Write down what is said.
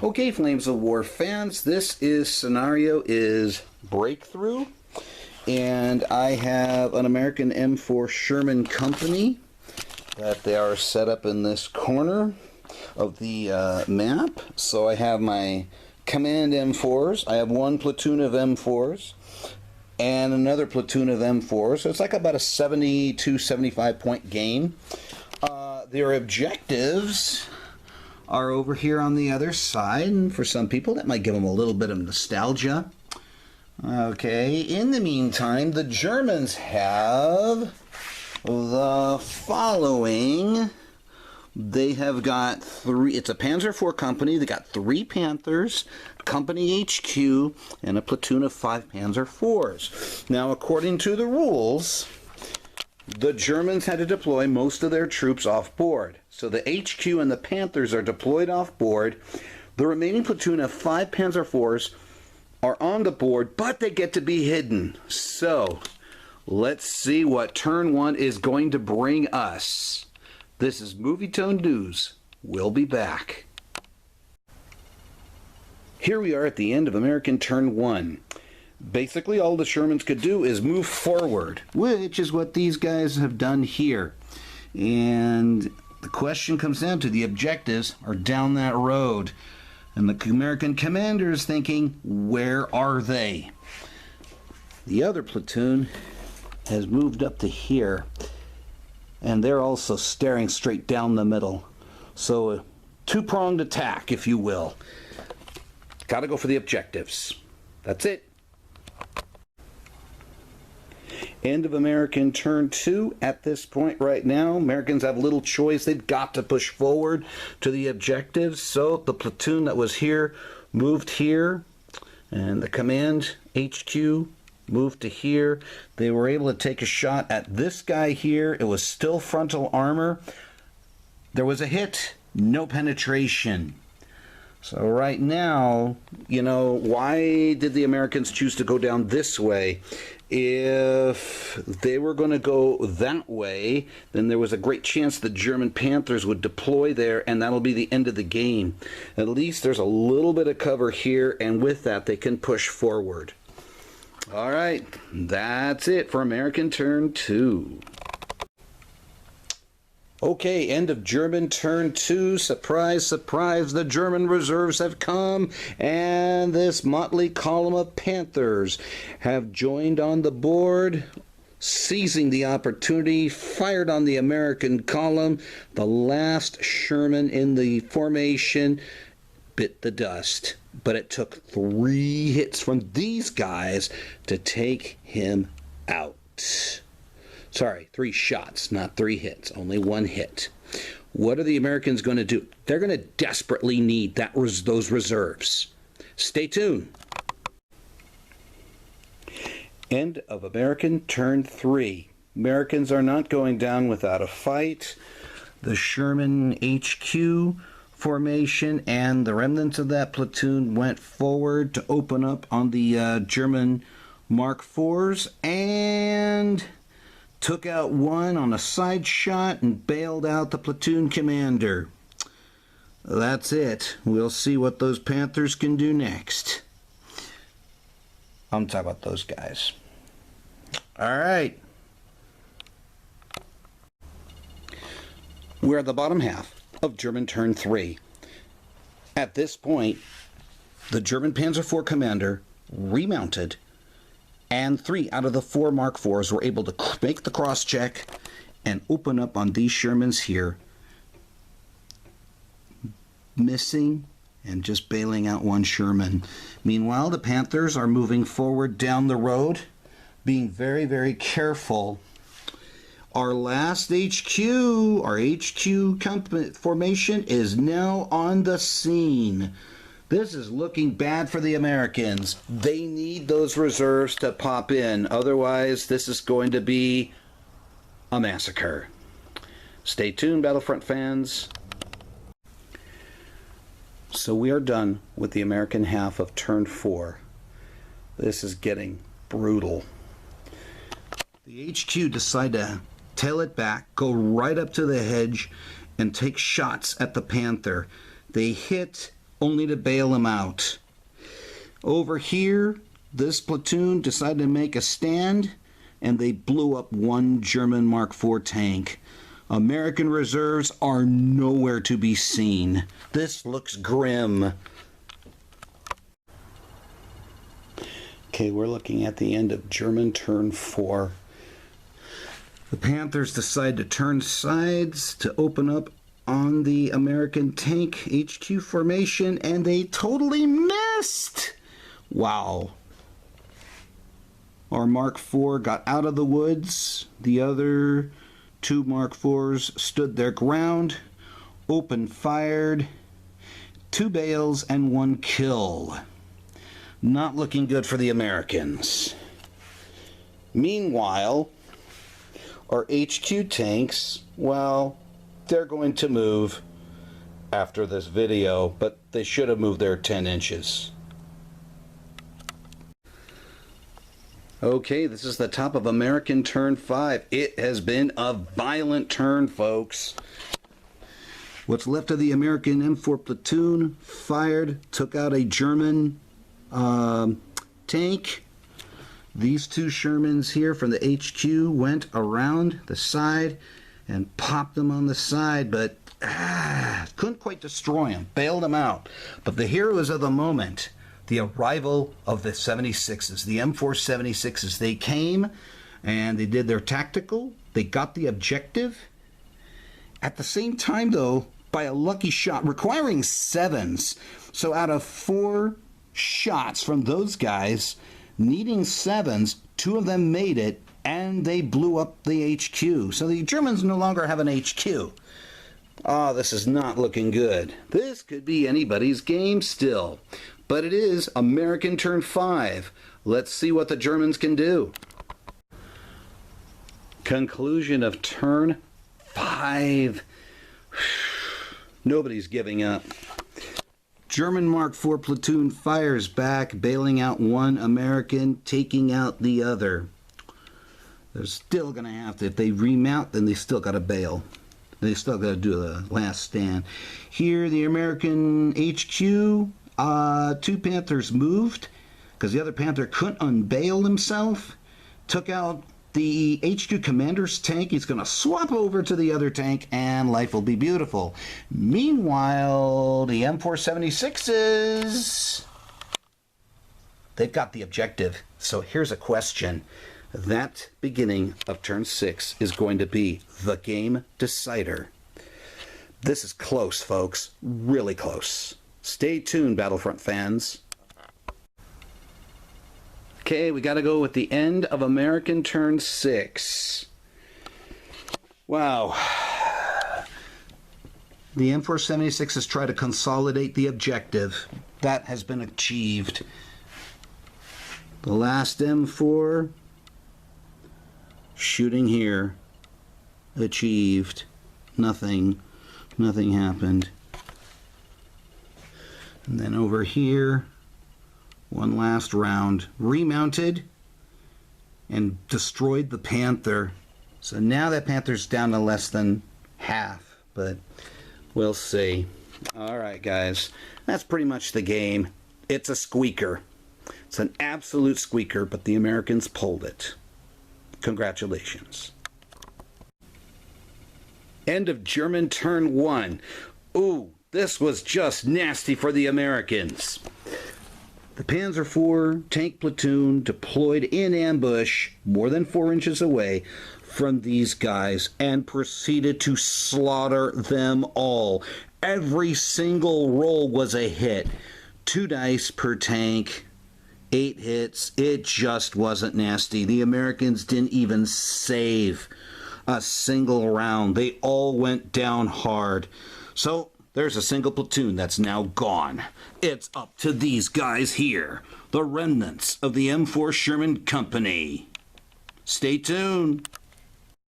Okay, Flames of War fans, this scenario is Breakthrough, and I have an American M4 Sherman Company that they are set up in this corner of the map. So I have my Command M4s. I have one platoon of M4s and another platoon of M4s. So it's like about a 72, 75 point game. Their objectives are over here on the other side, and for some people that might give them a little bit of nostalgia. Okay, in the meantime, the Germans have the following. They have got it's a Panzer IV company. They got 3 Panthers, company HQ, and a platoon of 5 Panzer IVs. Now, according to the rules, the Germans had to deploy most of their troops off board. So the HQ and the Panthers are deployed off board. The remaining platoon of 5 Panzer IVs are on the board, but they get to be hidden. So let's see what turn 1 is going to bring us. This is Movietone News. We'll be back. Here we are at the end of American turn 1. Basically, all the Shermans could do is move forward, which is what these guys have done here. And the question comes down to the objectives are down that road. And the American commander is thinking, where are they? The other platoon has moved up to here, and they're also staring straight down the middle. So a two-pronged attack, if you will. Got to go for the objectives. That's it. End of American turn 2. At this point right now, Americans have little choice. They've got to push forward to the objectives. So the platoon that was here moved here, and the command HQ moved to here. They were able to take a shot at this guy here. It was still frontal armor. There was a hit, no penetration. So right now, you know, why did the Americans choose to go down this way? If they were going to go that way, then there was a great chance the German Panthers would deploy there, and that'll be the end of the game. At least there's a little bit of cover here, and with that they can push forward. All right, that's it for American turn 2. Okay, end of German turn 2. Surprise, surprise, the German reserves have come, and this motley column of Panthers have joined on the board, seizing the opportunity, fired on the American column. The last Sherman in the formation bit the dust, but it took 3 hits from these guys to take him out. Sorry, 3 shots, not 3 hits, only 1 hit. What are the Americans going to do? They're going to desperately need those reserves. Stay tuned. End of American turn 3. Americans are not going down without a fight. The Sherman HQ formation and the remnants of that platoon went forward to open up on the German Mark IVs and took out one on a side shot and bailed out the platoon commander. That's it. We'll see what those Panthers can do next. I'm talking about those guys. All right. We're at the bottom half of German turn 3. At this point, the German Panzer IV commander remounted, and 3 out of the 4 Mark IVs were able to make the cross-check and open up on these Shermans here, missing and just bailing out 1 Sherman. Meanwhile, the Panthers are moving forward down the road, being very, very careful. Our last HQ, our HQ formation is now on the scene. This is looking bad for the Americans. They need those reserves to pop in. Otherwise, this is going to be a massacre. Stay tuned, Battlefront fans. So we are done with the American half of turn 4. This is getting brutal. The HQ decide to tail it back, go right up to the hedge, and take shots at the Panther. They hit only to bail them out. Over here, this platoon decided to make a stand, and they blew up one German Mark IV tank. American reserves are nowhere to be seen. This looks grim. Okay, we're looking at the end of German turn 4. The Panthers decide to turn sides to open up on the American tank HQ formation, and they totally missed. Wow. Our Mark IV got out of the woods. The other two Mark IVs stood their ground, open fired, 2 bails and 1 kill. Not looking good for the Americans. Meanwhile, our HQ tanks, well, they're going to move after this video, but they should have moved their 10 inches. Okay, this is the top of American turn 5. It has been a violent turn, folks. What's left of the American M4 platoon fired, took out a German tank. These 2 Shermans here from the HQ went around the side and popped them on the side, but couldn't quite destroy them, bailed them out. But the heroes of the moment, the arrival of the 76s, the M4 76s, they came and they did their tactical, they got the objective. At the same time, though, by a lucky shot, requiring 7s. So out of 4 shots from those guys, needing 7s, 2 of them made it, and they blew up the HQ. So the Germans no longer have an HQ. Oh, this is not looking good. This could be anybody's game still. But it is American turn 5. Let's see what the Germans can do. Conclusion of turn 5. Nobody's giving up. German Mark IV platoon fires back, bailing out 1 American, taking out the other. They're still going to have to, if they remount, then they still got to bail. They still got to do the last stand. Here, the American HQ, 2 Panthers moved because the other Panther couldn't unbail himself. Took out the HQ commander's tank. He's going to swap over to the other tank, and life will be beautiful. Meanwhile, the M476s, they've got the objective. So here's a question. That beginning of turn 6 is going to be the game decider. This is close, folks. Really close. Stay tuned, Battlefront fans. Okay, we got to go with the end of American turn 6. Wow. The M476 has tried to consolidate the objective. That has been achieved. The last M4 shooting here, achieved. Nothing happened. And then over here, one last round, remounted and destroyed the Panther. So now that Panther's down to less than half, but we'll see. All right, guys, that's pretty much the game. It's a squeaker. It's an absolute squeaker, but the Americans pulled it. Congratulations. End of German turn 1. Ooh, this was just nasty for the Americans. The Panzer IV tank platoon deployed in ambush more than 4 inches away from these guys and proceeded to slaughter them all. Every single roll was a hit. 2 dice per tank. 8 hits. It just wasn't nasty. The Americans didn't even save a single round. They all went down hard. So there's a single platoon that's now gone. It's up to these guys here, the remnants of the M4 Sherman Company. Stay tuned.